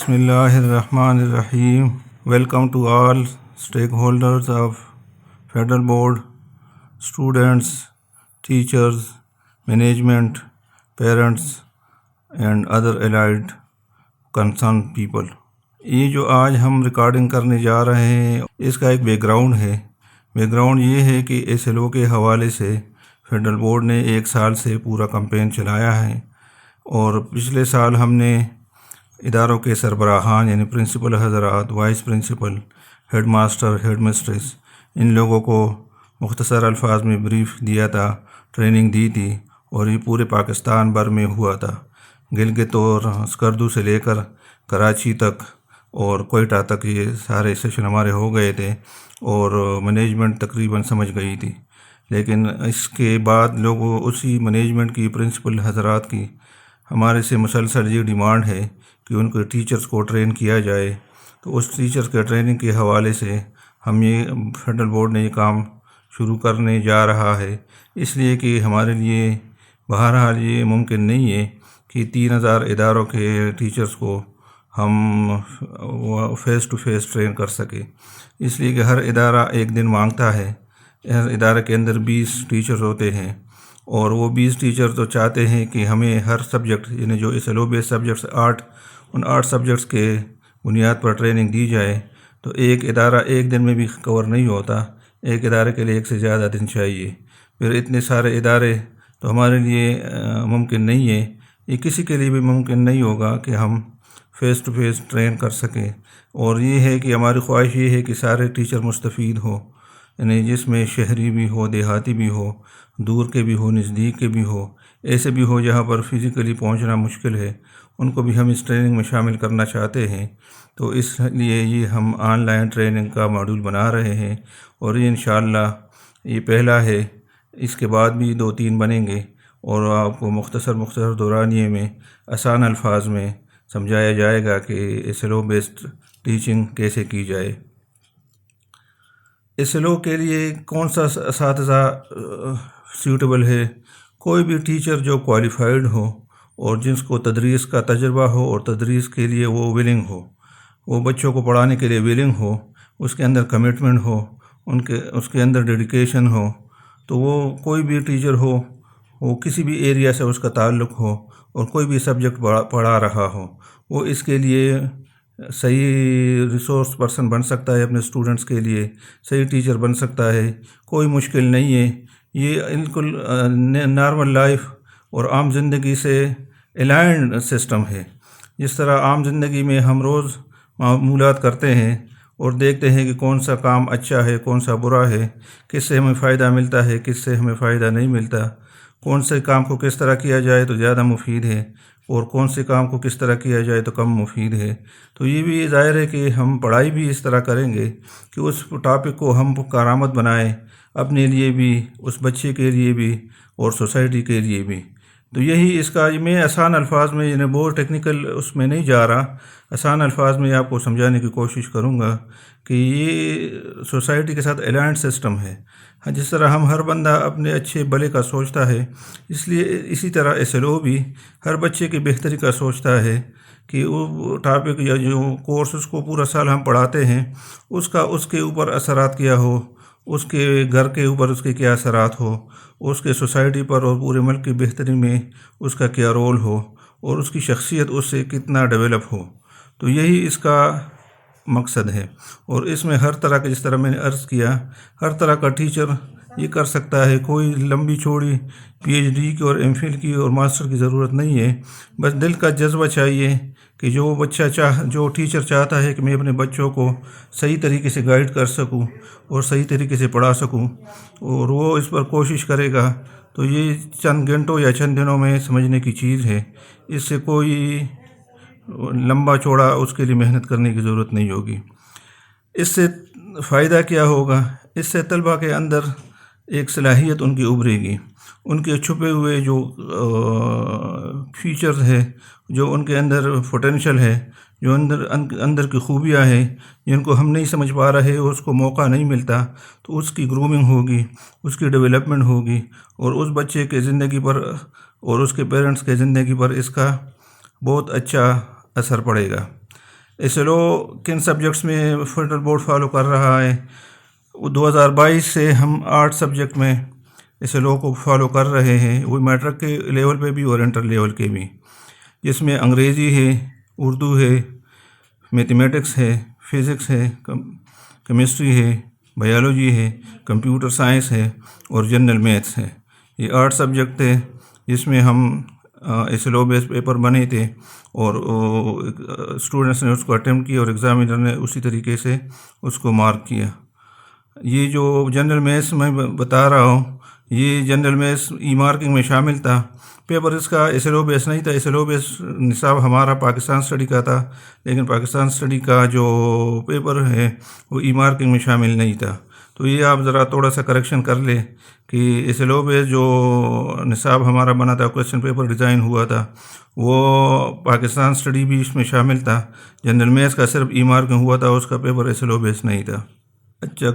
Bismillahirrahmanirrahim. Welcome to all stakeholders of Federal Board, students, teachers, management, parents and other allied concerned people. یہ جو آج ہم recording کرنے جا رہے ہیں اس کا ایک بیک گراؤنڈ ہے. بیک گراؤنڈ یہ ہے کہ SLO کے حوالے سے فیڈرل بورڈ نے 1 سال سے پورا کمپین چلایا ہے، اور پچھلے سال ہم نے اداروں کے سربراہان یعنی پرنسپل حضرات، vice principal, head master, head mistress, ان لوگوں کو مختصر الفاظ میں بریف دیا تھا، ٹریننگ دی تھی، اور یہ پورے پاکستان بھر میں ہوا تھا. گلگت اور اسکردو سے لے کر کراچی تک اور کوئٹہ تک یہ سارے سیشن ہمارے ہو گئے تھے، اور مینجمنٹ تقریباً سمجھ گئی تھی. لیکن اس کے بعد لوگوں اسی مینجمنٹ کی، پرنسپل حضرات کی ہمارے سے مسلسل یہ ڈیمانڈ ہے کہ ان کے ٹیچرز کو ٹرین کیا جائے. تو اس ٹیچرز کے ٹریننگ کے حوالے سے ہم یہ فیڈرل بورڈ نے یہ کام شروع کرنے جا رہا ہے، اس لیے کہ ہمارے لیے بہرحال یہ ممکن نہیں ہے کہ 3000 اداروں کے ٹیچرز کو ہم فیس ٹو فیس ٹرین کر سکیں، اس لیے کہ ہر ادارہ ایک دن مانگتا ہے. ہر ادارے کے اندر 20 ٹیچرز ہوتے ہیں، اور وہ 20 ٹیچر تو چاہتے ہیں کہ ہمیں ہر سبجیکٹ یعنی جو SLO بیس سبجیکٹس 8 ان 8 سبجیکٹس کے بنیاد پر ٹریننگ دی جائے. تو ایک ادارہ ایک دن میں بھی کور نہیں ہوتا، ایک ادارے کے لیے 1 سے زیادہ دن چاہیے. پھر اتنے سارے ادارے تو ہمارے لیے ممکن نہیں ہے. یہ کسی کے لیے بھی ممکن نہیں ہوگا کہ ہم فیس ٹو فیس ٹرین کر سکیں. اور یہ ہے کہ ہماری خواہش یہ ہے کہ سارے ٹیچر مستفید ہوں، یعنی جس میں شہری بھی ہو، دیہاتی بھی ہو، دور کے بھی ہو، نزدیک کے بھی ہو، ایسے بھی ہو جہاں پر فزیکلی پہنچنا مشکل ہے، ان کو بھی ہم اس ٹریننگ میں شامل کرنا چاہتے ہیں. تو اس لیے یہ ہم آن لائن ٹریننگ کا ماڈیول بنا رہے ہیں، اور یہ انشاءاللہ یہ پہلا ہے. اس کے بعد بھی 2-3 بنیں گے، اور آپ کو مختصر دورانیے میں آسان الفاظ میں سمجھایا جائے گا کہ SLO بیسڈ ٹیچنگ کیسے کی جائے. SLO کے لیے کون سا اساتذہ سیوٹیبل ہے؟ کوئی بھی ٹیچر جو کوالیفائڈ ہو اور جس کو تدریس کا تجربہ ہو اور تدریس کے لیے وہ ویلنگ ہو، وہ بچوں کو پڑھانے کے لیے ویلنگ ہو، اس کے اندر کمٹمنٹ ہو، اس کے اندر ڈیڈیکیشن ہو. تو وہ کوئی بھی ٹیچر ہو، وہ کسی بھی ایریا سے اس کا تعلق ہو اور کوئی بھی سبجیکٹ پڑھا رہا ہو، وہ اس کے لیے صحیح ریسورس پرسن بن سکتا ہے، اپنے اسٹوڈنٹس کے لیے صحیح ٹیچر بن سکتا ہے. کوئی مشکل نہیں ہے. یہ بالکل نارمل لائف اور عام زندگی سے الائنڈ سسٹم ہے. جس طرح عام زندگی میں ہم روز معمولات کرتے ہیں اور دیکھتے ہیں کہ کون سا کام اچھا ہے، کون سا برا ہے، کس سے ہمیں فائدہ ملتا ہے، کس سے ہمیں فائدہ نہیں ملتا، کون سے کام کو کس طرح کیا جائے تو زیادہ مفید ہے اور کون سے کام کو کس طرح کیا جائے تو کم مفید ہے. تو یہ بھی ظاہر ہے کہ ہم پڑھائی بھی اس طرح کریں گے کہ اس ٹاپک کو ہم کارآمد بنائیں، اپنے لیے بھی، اس بچے کے لیے بھی اور سوسائٹی کے لیے بھی. تو یہی اس کا، میں آسان الفاظ میں یعنی بہت ٹیکنیکل اس میں نہیں جا رہا، آسان الفاظ میں آپ کو سمجھانے کی کوشش کروں گا کہ یہ سوسائٹی کے ساتھ الائنڈ سسٹم ہے. جس طرح ہم ہر بندہ اپنے اچھے بھلے کا سوچتا ہے، اس لیے اسی طرح SLO بھی ہر بچے کی بہتری کا سوچتا ہے کہ وہ ٹاپک یا جو کورس اس کو پورا سال ہم پڑھاتے ہیں اس کے اوپر اثرات کیا ہو، اس کے گھر کے اوپر اس کے کیا اثرات ہو، اس کے سوسائٹی پر اور پورے ملک کی بہتری میں اس کا کیا رول ہو، اور اس کی شخصیت اس سے کتنا ڈیولپ ہو. تو یہی اس کا مقصد ہے. اور اس میں ہر طرح کا، جس طرح میں نے عرض کیا، ہر طرح کا ٹیچر یہ کر سکتا ہے. کوئی لمبی چوڑی PhD کی اور MPhil کی اور ماسٹر کی ضرورت نہیں ہے. بس دل کا جذبہ چاہیے کہ جو ٹیچر چاہتا ہے کہ میں اپنے بچوں کو صحیح طریقے سے گائیڈ کر سکوں اور صحیح طریقے سے پڑھا سکوں، اور وہ اس پر کوشش کرے گا، تو یہ چند گھنٹوں یا چند دنوں میں سمجھنے کی چیز ہے. اس سے کوئی لمبا چوڑا اس کے لیے محنت کرنے کی ضرورت نہیں ہوگی. اس سے فائدہ کیا ہوگا؟ اس سے طلبہ کے اندر ایک صلاحیت ان کی ابھرے گی، ان کے چھپے ہوئے جو فیچرز ہے، جو ان کے اندر پوٹینشل ہے، جو اندر کی خوبیاں ہیں جن کو ہم نہیں سمجھ پا رہے، اس کو موقع نہیں ملتا، تو اس کی گرومنگ ہوگی، اس کی ڈیولپمنٹ ہوگی، اور اس بچے کے زندگی پر اور اس کے پیرنٹس کے زندگی پر اس کا بہت اچھا اثر پڑے گا. ایس ایل او کن سبجیکٹس میں فیڈرل بورڈ فالو کر رہا ہے؟ 2022 سے ہم 8 سبجیکٹ میں ایس ایل او کو فالو کر رہے ہیں، وہ میٹرک کے لیول پہ بھی اور انٹر لیول کے بھی، جس میں انگریزی ہے، اردو ہے، میتھمیٹکس ہے، فزکس ہے، کیمسٹری ہے، بایولوجی ہے، کمپیوٹر سائنس ہے اور جنرل میتھس ہے۔ یہ 8 سبجیکٹ تھے جس میں ہم ایس ایل او بیس پیپر بنے تھے، اور اسٹوڈنٹس نے اس کو اٹیمپٹ کیا اور ایگزامینر نے اسی طریقے سے اس کو مارک کیا۔ یہ جو جنرل میتھس میں بتا رہا ہوں، یہ جنرل میتھس ای مارکنگ میں شامل تھا۔ پیپر اس کا ایس ایل او بیس نہیں تھا، ایس ایل او بیس نصاب ہمارا پاکستان اسٹڈی کا تھا، لیکن پاکستان اسٹڈی کا جو پیپر ہے وہ ای مارکنگ میں شامل نہیں تھا۔ تو یہ آپ ذرا تھوڑا سا کریکشن کر لیں کہ ایس ایل او بیس جو نصاب ہمارا بنا تھا، کویسچن پیپر ڈیزائن ہوا تھا، وہ پاکستان اسٹڈی بھی اس میں شامل تھا۔ جنرل میتھس کا صرف ای مارکنگ ہوا تھا، اس کا پیپر ایس ایل او بیس نہیں تھا۔ اچھا،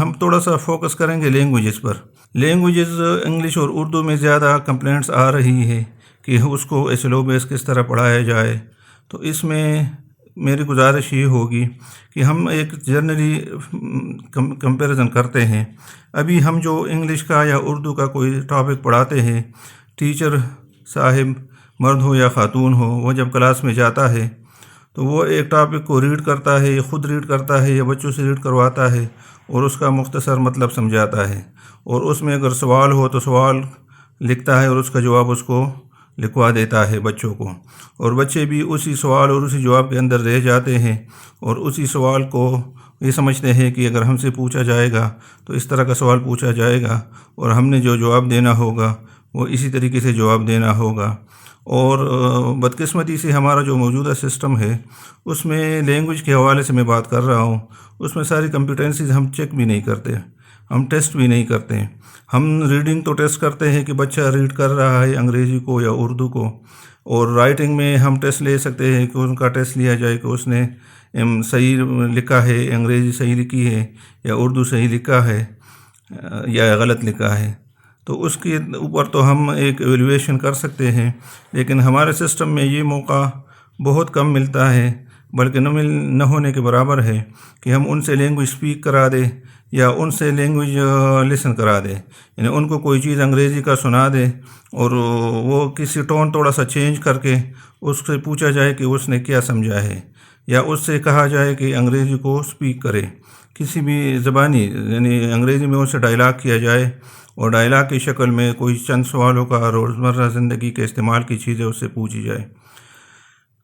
ہم تھوڑا سا فوکس کریں گے لینگویجز پر۔ لینگویجز انگلش اور اردو میں زیادہ کمپلینٹس آ رہی ہے کہ اس کو ایس ایل او بیس کس طرح پڑھایا جائے۔ تو اس میں میری گزارش یہ ہوگی کہ ہم ایک جنرلی کمپیریزن کرتے ہیں۔ ابھی ہم جو انگلش کا یا اردو کا کوئی ٹاپک پڑھاتے ہیں، ٹیچر صاحب مرد ہو یا خاتون ہو، وہ جب کلاس میں جاتا ہے تو وہ ایک ٹاپک کو ریڈ کرتا ہے، یا خود ریڈ کرتا ہے یا بچوں سے ریڈ کرواتا ہے، اور اس کا مختصر مطلب سمجھاتا ہے، اور اس میں اگر سوال ہو تو سوال لکھتا ہے اور اس کا جواب اس کو لکھوا دیتا ہے بچوں کو، اور بچے بھی اسی سوال اور اسی جواب کے اندر رہ جاتے ہیں، اور اسی سوال کو یہ سمجھتے ہیں کہ اگر ہم سے پوچھا جائے گا تو اس طرح کا سوال پوچھا جائے گا، اور ہم نے جو جواب دینا ہوگا وہ اسی طریقے سے جواب دینا ہوگا۔ اور بدقسمتی سے ہمارا جو موجودہ سسٹم ہے، اس میں لینگویج کے حوالے سے میں بات کر رہا ہوں، اس میں ساری کمپیٹنسیز ہم چیک بھی نہیں کرتے، ہم ٹیسٹ بھی نہیں کرتے۔ ہم ریڈنگ تو ٹیسٹ کرتے ہیں کہ بچہ ریڈ کر رہا ہے انگریزی کو یا اردو کو، اور رائٹنگ میں ہم ٹیسٹ لے سکتے ہیں کہ ان کا ٹیسٹ لیا جائے کہ اس نے صحیح لکھا ہے، انگریزی صحیح لکھی ہے یا اردو صحیح لکھا ہے یا غلط لکھا ہے۔ تو اس کے اوپر تو ہم ایک ایویلویشن کر سکتے ہیں، لیکن ہمارے سسٹم میں یہ موقع بہت کم ملتا ہے، بلکہ نہ ہونے کے برابر ہے کہ ہم ان سے لینگویج سپیک کرا دیں یا ان سے لینگویج لسن کرا دیں۔ یعنی ان کو کوئی چیز انگریزی کا سنا دے اور وہ کسی ٹون تھوڑا سا چینج کر کے اس سے پوچھا جائے کہ اس نے کیا سمجھا ہے، یا اس سے کہا جائے کہ انگریزی کو سپیک کرے، کسی بھی زبانی یعنی انگریزی میں ان سے ڈائلاگ کیا جائے، اور ڈائلاگ کی شکل میں کوئی چند سوالوں کا روزمرہ زندگی کے استعمال کی چیزیں اس سے پوچھی جائے۔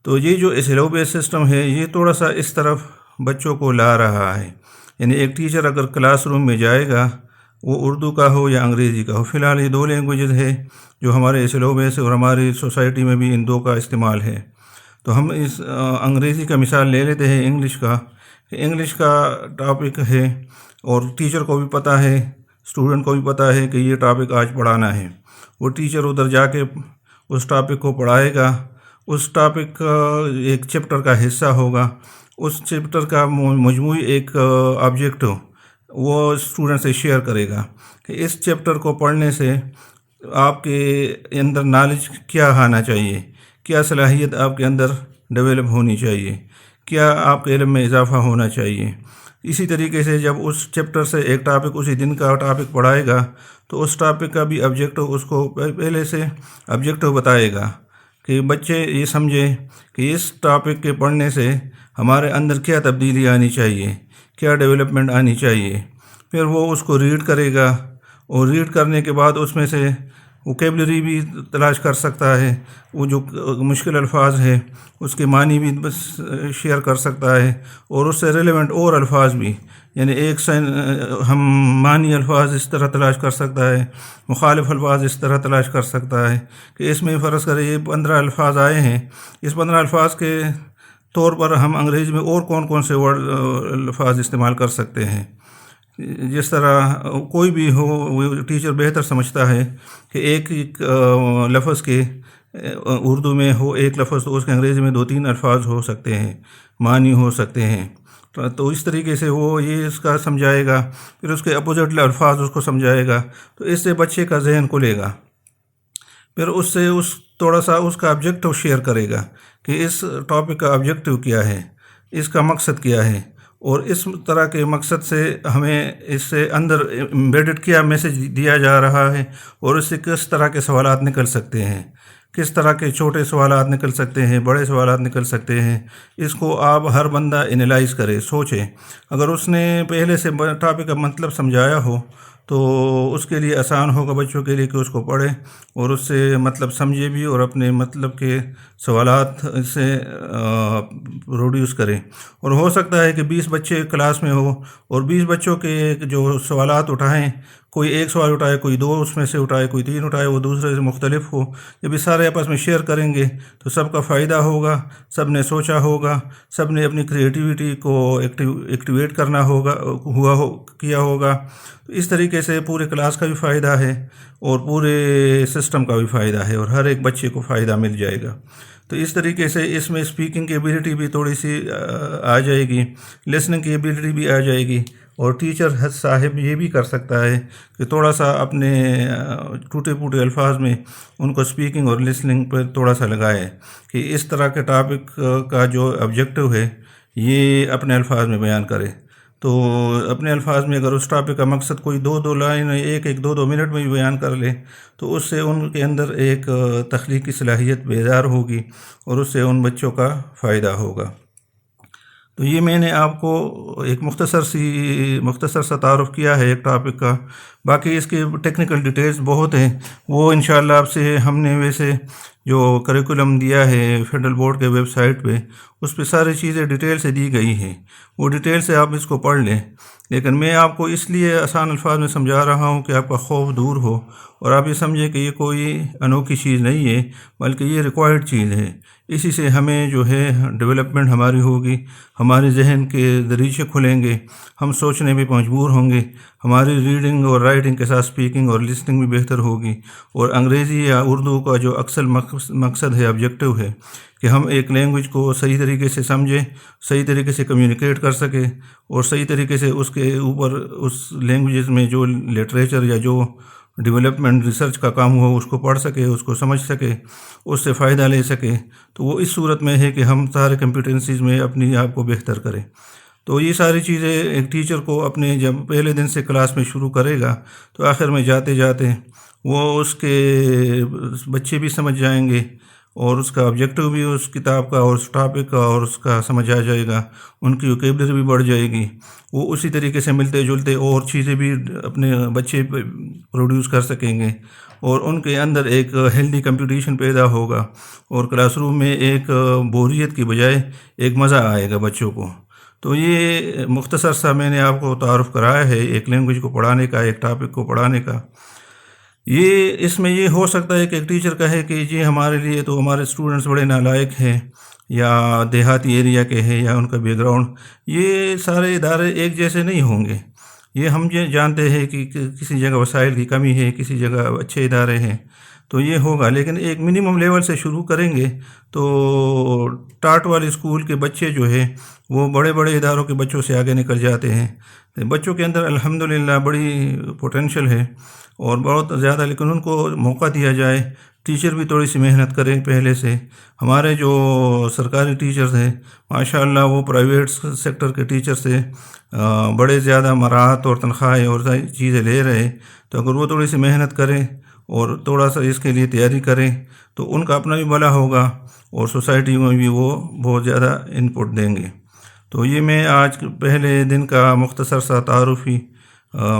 تو یہ جو ایس ایل او بیس سسٹم ہے، یہ تھوڑا سا اس طرف بچوں کو لا رہا ہے۔ یعنی ایک ٹیچر اگر کلاس روم میں جائے گا، وہ اردو کا ہو یا انگریزی کا ہو، فی الحال یہ 2 لینگویجز ہے جو ہمارے ایس ایل او بیس اور ہماری سوسائٹی میں بھی ان 2 کا استعمال ہے۔ تو ہم اس انگریزی کا مثال لے لیتے ہیں انگلش کا، کہ انگلش کا ٹاپک ہے اور ٹیچر کو بھی پتہ ہے، اسٹوڈنٹ کو بھی پتہ ہے کہ یہ ٹاپک آج پڑھانا ہے۔ وہ ٹیچر ادھر جا کے اس ٹاپک کو پڑھائے گا، اس ٹاپک ایک چیپٹر کا حصہ ہوگا، اس چیپٹر کا مجموعی ایک آبجیکٹو وہ اسٹوڈنٹ سے شیئر کرے گا کہ اس چیپٹر کو پڑھنے سے آپ کے اندر نالج کیا آنا چاہیے، کیا صلاحیت آپ کے اندر ڈیولپ ہونی چاہیے، کیا آپ کے علم میں اضافہ ہونا چاہیے۔ اسی طریقے سے جب اس چیپٹر سے ایک ٹاپک اسی دن کا ٹاپک پڑھائے گا تو اس ٹاپک کا بھی آبجیکٹو اس کو پہلے سے آبجیکٹو بتائے گا کہ بچے یہ سمجھیں کہ اس ٹاپک کے پڑھنے سے ہمارے اندر کیا تبدیلی آنی چاہیے، کیا ڈیولپمنٹ آنی چاہیے۔ پھر وہ اس کو ریڈ کرے گا، اور ریڈ کرنے کے بعد اس میں سے ووکیبلری بھی تلاش کر سکتا ہے، وہ جو مشکل الفاظ ہے اس کے معنی بھی شیئر کر سکتا ہے، اور اس سے ریلیونٹ اور الفاظ بھی، یعنی ہم معنی الفاظ اس طرح تلاش کر سکتا ہے، مخالف الفاظ اس طرح تلاش کر سکتا ہے کہ اس میں فرض کرے یہ 15 الفاظ آئے ہیں، اس 15 الفاظ کے طور پر ہم انگریزی میں اور کون کون سے الفاظ استعمال کر سکتے ہیں۔ جس طرح کوئی بھی ہو، وہ ٹیچر بہتر سمجھتا ہے کہ ایک لفظ کے اردو میں ہو ایک لفظ تو اس کے انگریزی میں 2-3 الفاظ ہو سکتے ہیں، معنی ہو سکتے ہیں۔ تو اس طریقے سے وہ یہ اس کا سمجھائے گا، پھر اس کے اپوزٹ الفاظ اس کو سمجھائے گا، تو اس سے بچے کا ذہن کھلے گا۔ پھر اس سے تھوڑا سا اس کا آبجیکٹو شیئر کرے گا کہ اس ٹاپک کا آبجیکٹو کیا ہے۔ اس کا مقصد کیا ہے، اور اس طرح کے مقصد سے ہمیں اس سے اندر امبیڈڈ کیا میسج دیا جا رہا ہے، اور اس سے کس طرح کے سوالات نکل سکتے ہیں، کس طرح کے چھوٹے سوالات نکل سکتے ہیں، بڑے سوالات نکل سکتے ہیں۔ اس کو آپ ہر بندہ انالائز کرے، سوچے۔ اگر اس نے پہلے سے ٹاپک کا مطلب سمجھایا ہو تو اس کے لیے آسان ہوگا بچوں کے لیے کہ اس کو پڑھے اور اس سے مطلب سمجھے بھی، اور اپنے مطلب کے سوالات سے پروڈیوس کرے۔ اور ہو سکتا ہے کہ 20 بچے کلاس میں ہو، اور 20 بچوں کے جو سوالات اٹھائیں، کوئی ایک سوال اٹھائے، کوئی 2 اس میں سے اٹھائے، کوئی 3 اٹھائے، وہ دوسرے سے مختلف ہو۔ جب یہ سارے آپس میں شیئر کریں گے تو سب کا فائدہ ہوگا، سب نے سوچا ہوگا، سب نے اپنی کریٹیوٹی کو ایکٹیویٹ کرنا کیا ہوگا۔ تو اس طریقے سے پورے کلاس کا بھی فائدہ ہے، اور پورے سسٹم کا بھی فائدہ ہے، اور ہر ایک بچے کو فائدہ مل جائے گا۔ تو اس طریقے سے اس میں اسپیکنگ کی ایبیلٹی بھی تھوڑی سی آ جائے گی، لسننگ کی ایبیلٹی بھی آ جائے گی، اور ٹیچر صاحب یہ بھی کر سکتا ہے کہ تھوڑا سا اپنے ٹوٹے پھوٹے الفاظ میں ان کو اسپیکنگ اور لسننگ پر تھوڑا سا لگائے، کہ اس طرح کے ٹاپک کا جو آبجیکٹو ہے یہ اپنے الفاظ میں بیان کرے۔ تو اپنے الفاظ میں اگر اس ٹاپک کا مقصد کوئی 2 لائن، ایک 2 منٹ میں بھی بیان کر لے، تو اس سے ان کے اندر ایک تخلیقی صلاحیت بیدار ہوگی، اور اس سے ان بچوں کا فائدہ ہوگا۔ تو یہ میں نے آپ کو ایک مختصر سا تعارف کیا ہے ایک ٹاپک کا۔ باقی اس کے ٹیکنیکل ڈیٹیلز بہت ہیں، وہ انشاءاللہ آپ سے ہم نے ویسے جو کریکولم دیا ہے فیڈرل بورڈ کے ویب سائٹ پہ، اس پہ ساری چیزیں ڈیٹیل سے دی گئی ہیں، وہ ڈیٹیل سے آپ اس کو پڑھ لیں۔ لیکن میں آپ کو اس لیے آسان الفاظ میں سمجھا رہا ہوں کہ آپ کا خوف دور ہو، اور آپ یہ سمجھیں کہ یہ کوئی انوکھی چیز نہیں ہے، بلکہ یہ ریکوائرڈ چیز ہے۔ اسی سے ہمیں جو ہے ڈیولپمنٹ ہماری ہوگی، ہمارے ذہن کے دریچے کھلیں گے، ہم سوچنے میں مجبور ہوں گے، ہماری ریڈنگ اور رائٹنگ کے ساتھ اسپیکنگ اور لسننگ بھی بہتر ہوگی، اور انگریزی یا اردو کا جو اکثر مقصد ہے، آبجیکٹو ہے، کہ ہم ایک لینگویج کو صحیح طریقے سے سمجھیں، صحیح طریقے سے کمیونیکیٹ کر سکیں، اور صحیح طریقے سے اس کے اوپر اس لینگویجز میں جو لٹریچر یا جو ڈیولپمنٹ ریسرچ کا کام ہوا اس کو پڑھ سکے، اس کو سمجھ سکے، اس سے فائدہ لے سکے۔ تو وہ اس صورت میں ہے کہ ہم سارے کمپیٹنسیز میں اپنی آپ کو بہتر کریں۔ تو یہ ساری چیزیں ایک ٹیچر کو اپنے جب پہلے دن سے کلاس میں شروع کرے گا تو آخر میں جاتے جاتے وہ اس کے بچے بھی سمجھ جائیں گے، اور اس کا آبجیکٹو بھی اس کتاب کا اور اس ٹاپک کا اور اس کا سمجھ آ جائے گا، ان کی ووکیبلری بھی بڑھ جائے گی، وہ اسی طریقے سے ملتے جلتے اور چیزیں بھی اپنے بچے پروڈیوس کر سکیں گے، اور ان کے اندر ایک ہیلدی کمپٹیشن پیدا ہوگا، اور کلاس روم میں ایک بوریت کی بجائے ایک مزہ آئے گا بچوں کو۔ تو یہ مختصر سا میں نے آپ کو تعارف کرایا ہے ایک لینگویج کو پڑھانے کا، ایک ٹاپک کو پڑھانے کا۔ اس میں یہ ہو سکتا ہے کہ ایک ٹیچر کہے کہ جی ہمارے لیے تو ہمارے اسٹوڈنٹس بڑے نالائق ہیں، یا دیہاتی ایریا کے ہیں، یا ان کا بیک گراؤنڈ، یہ سارے ادارے ایک جیسے نہیں ہوں گے۔ یہ ہم جانتے ہیں کہ کسی جگہ وسائل کی کمی ہے، کسی جگہ اچھے ادارے ہیں، تو یہ ہوگا، لیکن ایک منیمم لیول سے شروع کریں گے تو ٹاٹ والے اسکول کے بچے جو ہے وہ بڑے بڑے اداروں کے بچوں سے آگے نکل جاتے ہیں۔ بچوں کے اندر الحمدللہ بڑی پوٹینشل ہے اور بہت زیادہ، لیکن ان کو موقع دیا جائے، ٹیچر بھی تھوڑی سی محنت کریں پہلے سے۔ ہمارے جو سرکاری ٹیچرز ہیں ماشاءاللہ وہ پرائیویٹ سیکٹر کے ٹیچر سے بڑے زیادہ مراعات اور تنخواہیں اور چیزیں لے رہے، تو اگر وہ تھوڑی سی محنت کریں اور تھوڑا سا اس کے لیے تیاری کریں تو ان کا اپنا بھی بھلا ہوگا، اور سوسائٹی میں بھی وہ بہت زیادہ انپٹ دیں گے۔ تو یہ میں آج پہلے دن کا مختصر سا تعارفی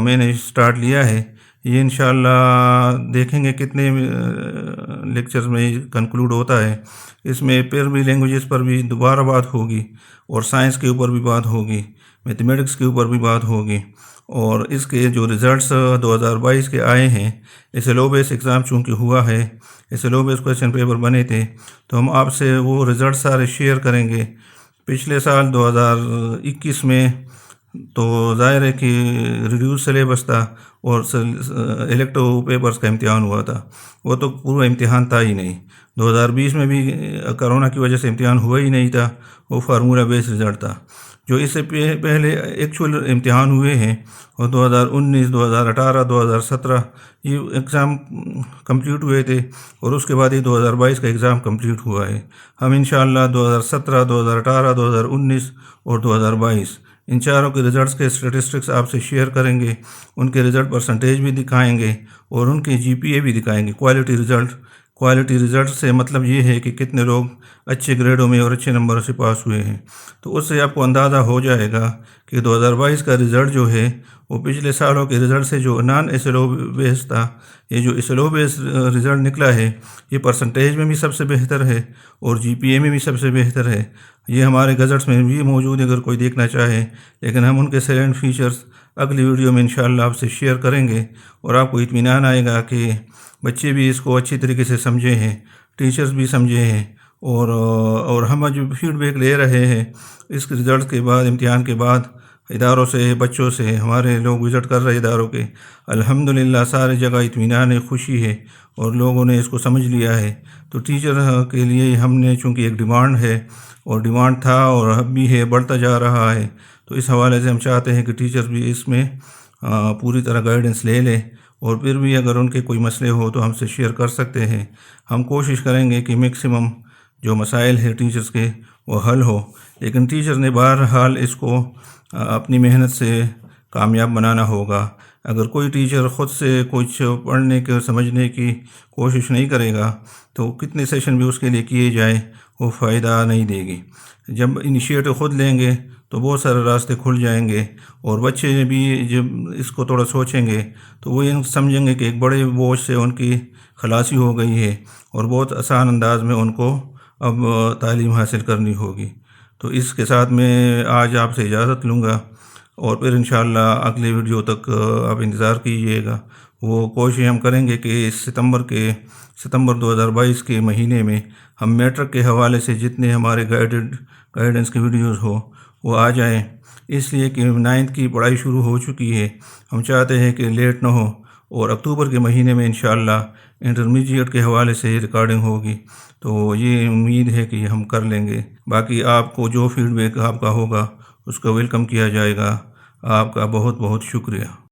میں نے سٹارٹ لیا ہے، یہ انشاءاللہ دیکھیں گے کتنے لیکچرز میں کنکلوڈ ہوتا ہے۔ اس میں پھر بھی لینگویجز پر بھی دوبارہ بات ہوگی، اور سائنس کے اوپر بھی بات ہوگی، میتھمیٹکس کے اوپر بھی بات ہوگی، اور اس کے جو ریزلٹس 2022 کے آئے ہیں، اس لو بیس ایگزام چونکہ ہوا ہے، اس لو بیس کویسچن پیپر بنے تھے، تو ہم آپ سے وہ ریزلٹ سارے شیئر کریں گے۔ پچھلے سال 2021 میں تو ظاہر ہے کہ ریڈیوس سلیبس تھا، اور الیکٹو پیپرز کا امتحان ہوا تھا، وہ تو پورا امتحان تھا ہی نہیں۔ 2020 میں بھی کرونا کی وجہ سے امتحان ہوا ہی نہیں تھا، وہ فارمولہ بیس رزلٹ تھا۔ جو اس سے پہلے ایکچول امتحان ہوئے ہیں وہ 2019، 2018، 2017 یہ ایگزام کمپلیٹ ہوئے تھے، اور اس کے بعد یہ 2022 کا ایگزام کمپلیٹ ہوا ہے۔ ہم انشاءاللہ 2017، 2018، 2019 اور 2022 ان چاروں کے رزلٹس کے اسٹیٹسٹکس آپ سے شیئر کریں گے، ان کے رزلٹ پرسنٹیج بھی دکھائیں گے اور ان کے GPA بھی دکھائیں گے، کوالٹی رزلٹ سے مطلب یہ ہے کہ کتنے لوگ اچھے گریڈوں میں اور اچھے نمبروں سے پاس ہوئے ہیں۔ تو اس سے آپ کو اندازہ ہو جائے گا کہ 2022 کا رزلٹ جو ہے وہ پچھلے سالوں کے رزلٹ سے جو نان SLO بیس تھا، یہ جو SLO بیس رزلٹ نکلا ہے یہ پرسنٹیج میں بھی سب سے بہتر ہے اور GPA میں بھی سب سے بہتر ہے۔ یہ ہمارے گزٹس میں بھی موجود ہے اگر کوئی دیکھنا چاہے، لیکن ہم ان کے سیلنٹ فیچرز اگلی ویڈیو میں انشاءاللہ آپ سے شیئر کریں گے، اور آپ کو اطمینان آئے گا کہ بچے بھی اس کو اچھی طریقے سے سمجھے ہیں، ٹیچرز بھی سمجھے ہیں، اور ہم جو فیڈ بیک لے رہے ہیں اس رزلٹ کے بعد، امتحان کے بعد اداروں سے، بچوں سے، ہمارے لوگ وزٹ کر رہے اداروں کے، الحمدللہ سارے جگہ اطمینان ہے، خوشی ہے، اور لوگوں نے اس کو سمجھ لیا ہے۔ تو ٹیچر کے لیے ہم نے چونکہ ایک ڈیمانڈ ہے، اور ڈیمانڈ تھا اور اب بھی ہے، بڑھتا جا رہا ہے، تو اس حوالے سے ہم چاہتے ہیں کہ ٹیچر بھی اس میں پوری طرح گائیڈنس لے لیں، اور پھر بھی اگر ان کے کوئی مسئلے ہو تو ہم سے شیئر کر سکتے ہیں۔ ہم کوشش کریں گے کہ میکسیمم جو مسائل ہیں ٹیچرز کے وہ حل ہو، لیکن ٹیچر نے بہرحال اس کو اپنی محنت سے کامیاب بنانا ہوگا۔ اگر کوئی ٹیچر خود سے کچھ پڑھنے کے سمجھنے کی کوشش نہیں کرے گا تو کتنے سیشن بھی اس کے لیے کیے جائیں وہ فائدہ نہیں دے گی۔ جب انیشیٹو خود لیں گے تو بہت سارے راستے کھل جائیں گے، اور بچے بھی جب اس کو تھوڑا سوچیں گے تو وہ یہ سمجھیں گے کہ ایک بڑے بوجھ سے ان کی خلاصی ہو گئی ہے، اور بہت آسان انداز میں ان کو اب تعلیم حاصل کرنی ہوگی۔ تو اس کے ساتھ میں آج آپ سے اجازت لوں گا، اور پھر انشاءاللہ اگلے ویڈیو تک آپ انتظار کیجیے گا۔ وہ کوشش ہم کریں گے کہ ستمبر 2022 کے مہینے میں ہم میٹرک کے حوالے سے جتنے ہمارے گائیڈنس کی ویڈیوز ہو وہ آ جائیں، اس لیے کہ 9th کی پڑھائی شروع ہو چکی ہے، ہم چاہتے ہیں کہ لیٹ نہ ہو، اور اکتوبر کے مہینے میں انشاءاللہ انٹرمیڈیٹ کے حوالے سے ریکارڈنگ ہوگی۔ تو یہ امید ہے کہ ہم کر لیں گے۔ باقی آپ کو جو فیڈ بیک آپ کا ہوگا اس کو ویلکم کیا جائے گا۔ آپ کا بہت بہت شکریہ۔